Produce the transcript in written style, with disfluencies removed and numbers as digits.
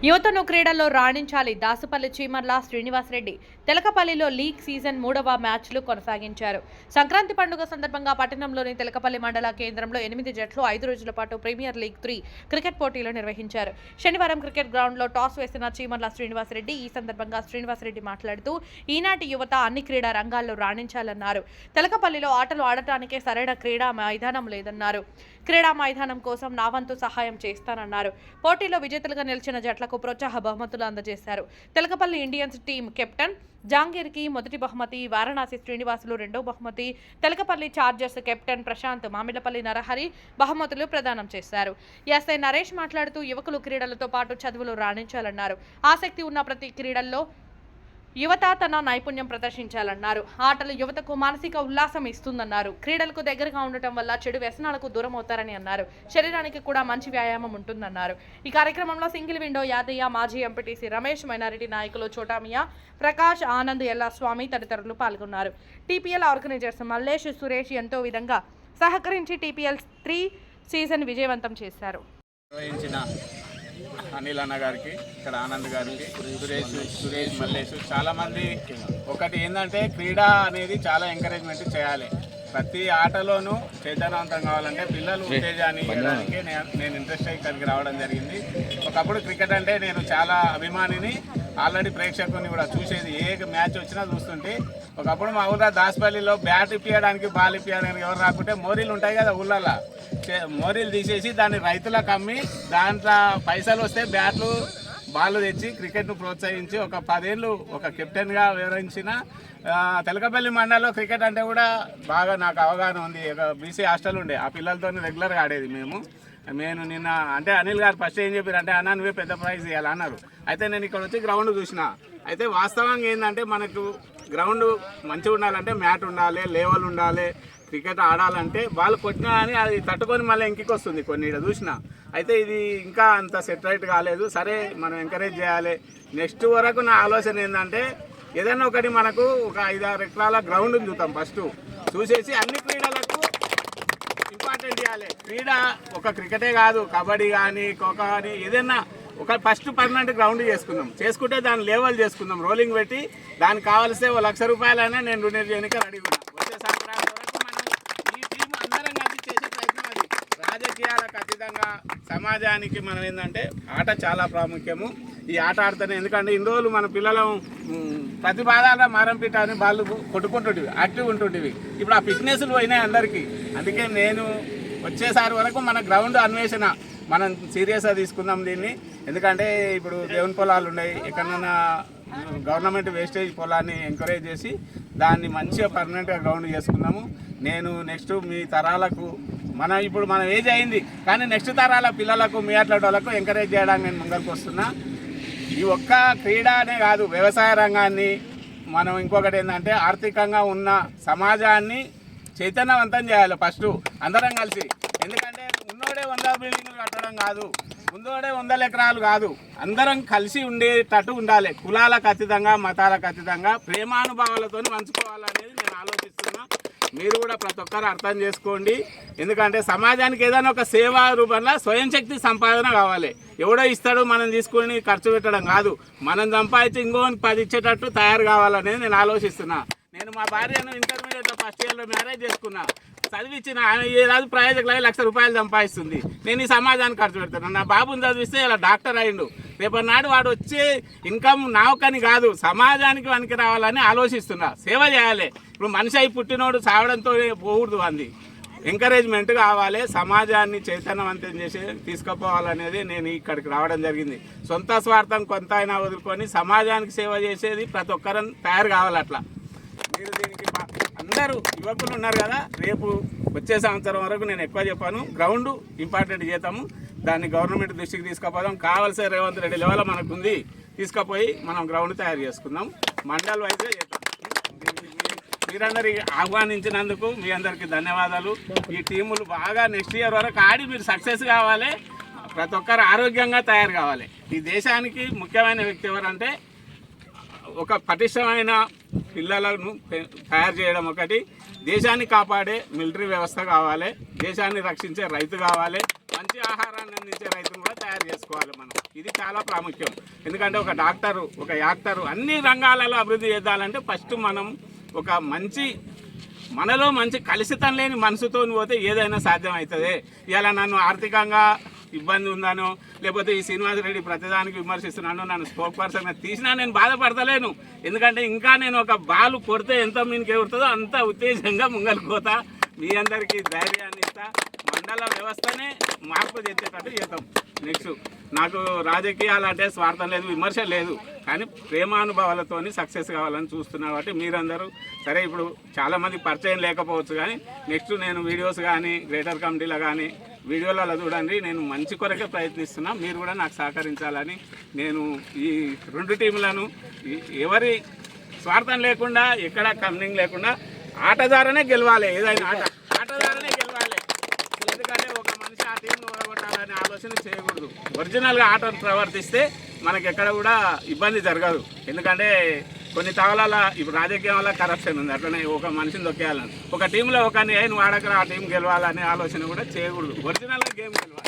యువతను క్రీడల్లో రాణించాలి. దాసుపల్లి Cheemarla Srinivasa Reddy తెలకపల్లిలో league season 3వ మ్యాచ్లు కొనసాగించారు. సంక్రాంతి పండుగ సందర్భంగా పట్టణంలోని తెలకపల్లి మండల కేంద్రంలో 8 జట్లు 5 రోజుల పాటు ప్రీమియర్ లీగ్ 3 క్రికెట్ పోటీలు నిర్వహించారు. శనివారం క్రికెట్ గ్రౌండ్లో టాస్ వేసిన చీమర్ల శ్రీనివాసరెడ్డి ఈ సందర్భంగా శ్రీనివాసరెడ్డి మాట్లాడుతూ ఈనాటి యువత అన్ని క్రీడా రంగాల్లో రాణించాలన్నారు. తెలకపల్లిలో ఆటలు ఆడటానికే సరైన క్రీడా మైదానం లేదన్నారు. క్రీడా మైదానం కోసం నా వంతు సహాయం చేస్తానన్నారు. పోటీలో విజేతలుగా నిలిచిన జట్లకు ప్రోత్సాహ బహుమతులు అందజేశారు. తెలకపల్లి ఇండియన్స్ టీం కెప్టెన్ జాంగీర్కి మొదటి బహుమతి, వారణాసి శ్రీనివాసులు రెండో బహుమతి, తెలకపల్లి చార్జర్స్ కెప్టెన్ ప్రశాంత్, మామిళ్లపల్లి నరహరి బహుమతులు ప్రదానం చేశారు. ఎస్ఐ నరేష్ మాట్లాడుతూ యువకులు క్రీడలతో పాటు చదువులు రాణించాలన్నారు. ఆసక్తి ఉన్న ప్రతి క్రీడల్లో యువత తన నైపుణ్యం ప్రదర్శించాలన్నారు. ఆటలు యువతకు మానసిక ఉల్లాసం ఇస్తుందన్నారు. క్రీడలకు దగ్గరగా ఉండటం వల్ల చెడు వ్యసనాలకు దూరం అవుతారని అన్నారు. శరీరానికి కూడా మంచి వ్యాయామం ఉంటుందన్నారు. ఈ కార్యక్రమంలో సింగిల్ విండో యాదయ్య, మాజీ ఎంపీటీసీ రమేష్, మైనారిటీ నాయకులు చోటామియా, ప్రకాష్, ఆనంద్, ఎల్లాస్వామి తదితరులు పాల్గొన్నారు. టీపీఎల్ ఆర్గనైజర్స్ మల్లేష్, సురేష్ ఎంతో విధంగా సహకరించి టీపీఎల్ 3 సీజన్ విజయవంతం చేశారు. అనిల్ అన్న గారికి, ఇక్కడ ఆనంద్ గారికి, సురేష్, మల్లేష్, చాలామంది ఒకటి ఏంటంటే క్రీడ అనేది చాలా ఎంకరేజ్మెంట్ చేయాలి. ప్రతి ఆటలోనూ చైతన్యవంతం కావాలంటే పిల్లలు ఉత్తేజాన్ని ఇవ్వడానికి నేను ఇంట్రెస్ట్ ఇక్కడికి రావడం జరిగింది. ఒకప్పుడు క్రికెట్ అంటే నేను చాలా అభిమానిని, ఆల్రెడీ ప్రేక్షకుని కూడా చూసేది. ఏ మ్యాచ్ వచ్చినా చూస్తుంటే ఒకప్పుడు మా ఊళ్ళో దాసపల్లిలో బ్యాట్ ఇప్పించడానికి, బాల్ ఇప్పించడానికి ఎవరు రాకుంటే మోరీలు ఉంటాయి కదా ఊళ్ళల్లో, మోరీలు తీసేసి దాన్ని రైతులకు అమ్మి దాంట్లో పైసలు వస్తే బ్యాట్లు బాల్ తెచ్చి క్రికెట్ను ప్రోత్సహించి ఒక 10 ఏళ్ళు ఒక కెప్టెన్గా వివరించిన తెలకపల్లి మండలంలో క్రికెట్ అంటే కూడా బాగా నాకు అవగాహన ఉంది. ఒక బీసీ హాస్టల్ ఉండే, ఆ పిల్లలతో రెగ్యులర్గా ఆడేది నేను నిన్న అంటే అనిల్ గారు ఫస్ట్ ఏం చెప్పారు అంటే అన్న నువ్వే పెద్ద ప్రైజ్ ఇవ్వాలన్నారు. అయితే నేను ఇక్కడ వచ్చి గ్రౌండ్ చూసిన. అయితే వాస్తవంగా ఏంటంటే మనకు గ్రౌండ్ మంచిగా ఉండాలంటే మ్యాట్ ఉండాలి, లేవల్ ఉండాలి. క్రికెట్ ఆడాలంటే బాల్ కొట్టినా అని అది తట్టుకొని మళ్ళీ ఇంటికి వస్తుంది కొన్ని ఇక్కడ చూసిన. అయితే ఇది ఇంకా అంత సెట్ రైట్ కాలేదు. సరే మనం ఎంకరేజ్ చేయాలి. నెక్స్ట్ వరకు నా ఆలోచన ఏంటంటే ఏదైనా ఒకటి మనకు ఒక 5-6 ఎకరాల గ్రౌండ్ చూద్దాం. ఫస్ట్ చూసేసి అన్ని క్రీడలకు ఇంపార్టెంట్ ఇవ్వాలి. క్రీడ ఒక క్రికెటే కాదు, కబడ్డీ కానీ, ఖోఖో కానీ ఏదైనా ఒక ఫస్ట్ పర్మనెంట్ గ్రౌండ్ చేసుకుంటే దాన్ని లేవల్ చేసుకుందాం. రోలింగ్ పెట్టి దానికి కావాల్సే ₹1,00,000 రూపాయలైనా నేను డొనేట్ చేయడానికి రెడీ ఉన్నా. వచ్చే సంక్రాంతి వరకు మనం ఈ టీం అందరం కలిసి చేసే ప్రయత్నం అది. రాజకీయాలకు అతీతంగా సమాజానికి మనం ఏంటంటే ఆట చాలా ప్రాముఖ్యము. ఈ ఆట ఆడితేనే, ఎందుకంటే ఇన్ని రోజులు మన పిల్లలు ప్రతిపాదాల మారంపిట అని వాళ్ళు కొట్టుకుంటుంటివి, యాక్టివ్ ఉంటుంటివి. ఇప్పుడు ఆ ఫిట్నెస్లు పోయినాయి అందరికీ. అందుకే నేను వచ్చేసారి వరకు మన గ్రౌండ్ అన్వేషణ మనం సీరియస్గా తీసుకుందాం దీన్ని. ఎందుకంటే ఇప్పుడు దేవుని పొలాలు ఉన్నాయి, ఎక్కడైనా గవర్నమెంట్ వేస్టేజ్ పొలాన్ని ఎంకరేజ్ చేసి దాన్ని మంచిగా పర్మనెంట్గా గ్రౌండ్ చేసుకుందాము. నేను నెక్స్ట్ మీ తరాలకు ఇప్పుడు మన ఏజ్ అయింది కానీ నెక్స్ట్ తరాల పిల్లలకు మీ అట్లాంటి వాళ్ళకు ఎంకరేజ్ చేయడానికి నేను ముందరికి వస్తున్నా. ఈ ఒక్క క్రీడ అనే కాదు, వ్యవసాయ రంగాన్ని మనం ఇంకొకటి ఏంటంటే ఆర్థికంగా ఉన్న సమాజాన్ని చైతన్యవంతం చేయాలి ఫస్ట్ అందరం కలిసి. ఎందుకంటే ఉన్నోడే 100 బిల్డింగ్లు కట్టడం కాదు, ముందోడే 100 ఎకరాలు కాదు, అందరం కలిసి ఉండేటట్టు ఉండాలి. కులాలకు అతీతంగా, మతాలకు అతీతంగా ప్రేమానుభావాలతో పంచుకోవాలనేది నేను ఆలోచిస్తున్నా. మీరు కూడా ప్రతి ఒక్కరు అర్థం చేసుకోండి. ఎందుకంటే సమాజానికి ఏదైనా ఒక సేవా రూపంలో స్వయం శక్తి సంపాదన కావాలి. ఎవడో ఇస్తాడు మనం తీసుకుని ఖర్చు పెట్టడం కాదు, మనం సంపాదించి ఇంకోని 10 ఇచ్చేటట్టు తయారు కావాలనేది నేను ఆలోచిస్తున్నా. నేను మా భార్యను ఇంటర్మీడియట్లో ఫస్ట్ ఇయర్లో మ్యారేజ్ చేసుకున్నా, చదివించిన. ఏ రాజు ప్రయోజకులు ₹1,00,000 రూపాయలు సంపాదిస్తుంది. నేను ఈ సమాజానికి ఖర్చు పెడతాను. నా బాబుని చదివిస్తే ఇలా డాక్టర్ అయిండు. రేపటి నాడు వాడు వచ్చే ఇన్కమ్ నా ఒక్కని కాదు, సమాజానికి పనికి రావాలని ఆలోచిస్తున్నా. సేవ చేయాలి. ఇప్పుడు మనిషి అయి పుట్టినోడు చావడంతో పోకూడదు. అంది ఎంకరేజ్మెంట్ కావాలి. సమాజాన్ని చైతన్యవంతం చేసి తీసుకుపోవాలనేది నేను ఇక్కడికి రావడం జరిగింది. సొంత స్వార్థం కొంత అయినా వదులుకొని సమాజానికి సేవ చేసేది ప్రతి ఒక్కరం తయారు కావాలి. అట్లా మీరు దీనికి అందరూ యువకులు ఉన్నారు కదా, రేపు వచ్చే సంవత్సరం వరకు నేను ఎక్కువ చెప్పాను, గ్రౌండ్ ఇంపార్టెంట్ చేద్దాము. దాన్ని గవర్నమెంట్ దృష్టికి తీసుకుపోదాం. కావాల్సిన రేవంత్ రెడ్డి లెవెల్ మనకుంది, తీసుకుపోయి మనం గ్రౌండ్ తయారు చేసుకుందాం. మండల్ వైజ్గా చేద్దాం. మీరందరికి ఆహ్వానించినందుకు మీ అందరికీ ధన్యవాదాలు. ఈ టీములు బాగా నెక్స్ట్ ఇయర్ వరకు ఆడి మీరు సక్సెస్ కావాలి. ప్రతి ఒక్కరు ఆరోగ్యంగా తయారు కావాలి. ఈ దేశానికి ముఖ్యమైన వ్యక్తి ఎవరంటే ఒక పటిష్టమైన పిల్లలను తయారు చేయడం ఒకటి, దేశాన్ని కాపాడే మిలిటరీ వ్యవస్థ కావాలి, దేశాన్ని రక్షించే రైతు కావాలి, మంచి ఆహారాన్ని అందించే రైతును కూడా తయారు చేసుకోవాలి మనం. ఇది చాలా ప్రాముఖ్యం. ఎందుకంటే ఒక డాక్టరు, ఒక యాక్టరు అన్ని రంగాలలో అభివృద్ధి చేద్దాలంటే ఫస్ట్ మనం ఒక మంచి మనలో మంచి కలుషితం లేని మనసుతో పోతే ఏదైనా సాధ్యం అవుతుంది. ఇలా నన్ను ఆర్థికంగా ఇబ్బంది ఉందనో లేకపోతే ఈ శ్రీనివాసరెడ్డి ప్రతిదానికి విమర్శిస్తున్నాను, నన్ను స్పోక్ పర్సన్గా తీసినా నేను బాధపడతలేను. ఎందుకంటే ఇంకా నేను ఒక బాల్ కొడితే ఎంత మీనికి ఎగురుతుందో అంత ఉత్తేజంగా ముంగలిపోతా. మీ అందరికీ ధైర్యాన్ని ఇస్తా. మండల వ్యవస్థనే మార్పు తెచ్చేటట్టు చేద్దాం. నెక్స్ట్ నాకు రాజకీయాలు అంటే స్వార్థం లేదు, విమర్శ లేదు, కానీ ప్రేమానుభవాలతో సక్సెస్ కావాలని చూస్తున్నా. కాబట్టి మీరందరూ సరే ఇప్పుడు చాలామంది పరిచయం లేకపోవచ్చు, కానీ నెక్స్ట్ నేను వీడియోస్ కానీ గ్రేటర్ కమిటీలో కానీ వీడియోలలో చూడండి. నేను మంచి కొరకే ప్రయత్నిస్తున్నా. మీరు కూడా నాకు సహకరించాలని నేను ఈ రెండు టీంలను ఎవరి స్వార్థం లేకుండా ఎక్కడ కమింగ్ లేకుండా ఆట ద్వారానే గెలవాలి. ఏదైనా ఆట ద్వారానే గెలవాలి. ఎందుకంటే ఒక మనిషి ఆ టీంను ఓడగొట్టాలనే ఆలోచన చేయకూడదు. ఒరిజినల్గా ఆటను ప్రవర్తిస్తే మనకి ఎక్కడ కూడా ఇబ్బంది జరగదు. ఎందుకంటే కొన్ని తగలాల ఇప్పుడు రాజకీయం వల్ల కరప్షన్ ఉంది. అట్లనే ఒక మనిషిని దొక్కేయాలని ఒక టీంలో ఒకరిని నువ్వు ఆడకరా ఆ టీం గెలవాలనే ఆలోచన కూడా చేయకూడదు. ఒరిజినల్గా గేమ్ గెలవాలి.